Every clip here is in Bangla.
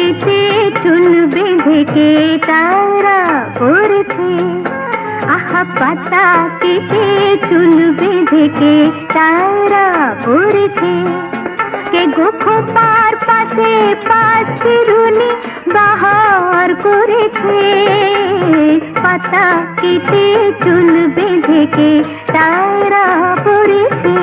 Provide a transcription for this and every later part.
কেটে চুল বেঁধে কে তারা পড়েছে। আহা পাতা কেটে চুল বেঁধে কে তারা পড়েছে। কে গোখোপার পাশে পাঁচরুনি বাহার করেছে। পাতা কেটে চুল বেঁধে কে তারা পড়েছে।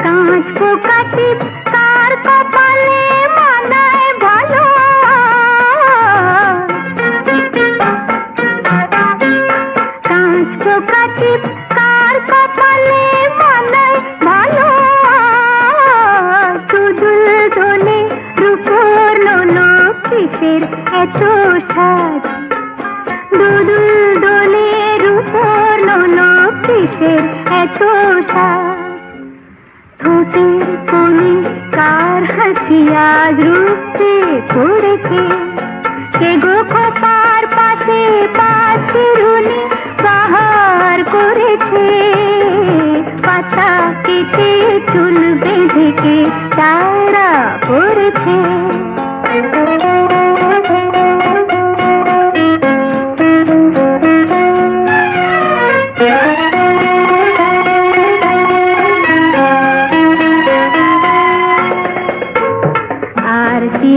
কাঁচ পোকা টিপ কার কপালে মানায় ভালো। কাঁচ পোকা টিপ কার কপালে মানায় ভালো। সুদুল দোলে রূপোর লোলো কিসের এত সাজ। দুদুল দোলে রূপোর লোলো কিসের এত সাজ। ঠোঁটের কোণে কার হাসি আজ রূপে পড়েছে। কে গোখোপার পাশে পাঁচরুনি বাহার করেছে। পাতা কেটে চুল বেঁধে কে তারা পড়েছে।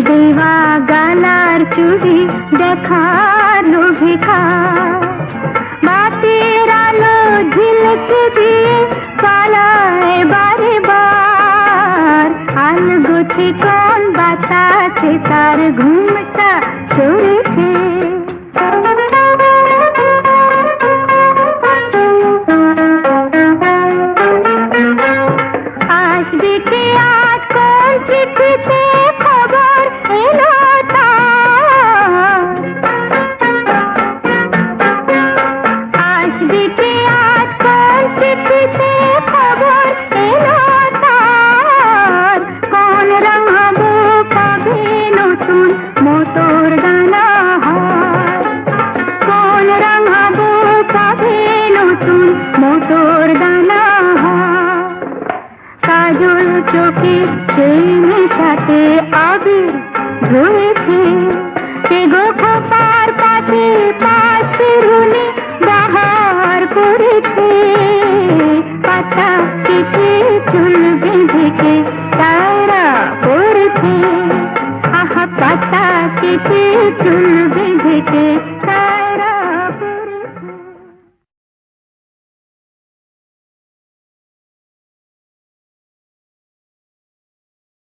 দেওয়া গালার চুড়ি দেখালো ভিখা। বাতের আলো ঝিলকে দিয়ে পালায় বারে বার। আলগোছে কোন বাতাসে তার ঘুমটা সরেছে। আসবে কে আজ কোন চিঠিতে খবর এলো তার। আসবে কে আজ কোন চিঠিতে খবর এলো তার। কোন রাঙাবো পাবে নতুন মোটর দানা হার। কোন রাঙাবো পাবে নতুন মোটর দানা হার। কাজল চোখে সেই নেশাতে আবির ধরেছে। সে গোখোপার পাশে পাঁচরুনি বাহার করেছে। পাতা কেটে চুল বেঁধে কে তারা পড়েছে। আহা পাতা কেটে চুল বেঁধে কে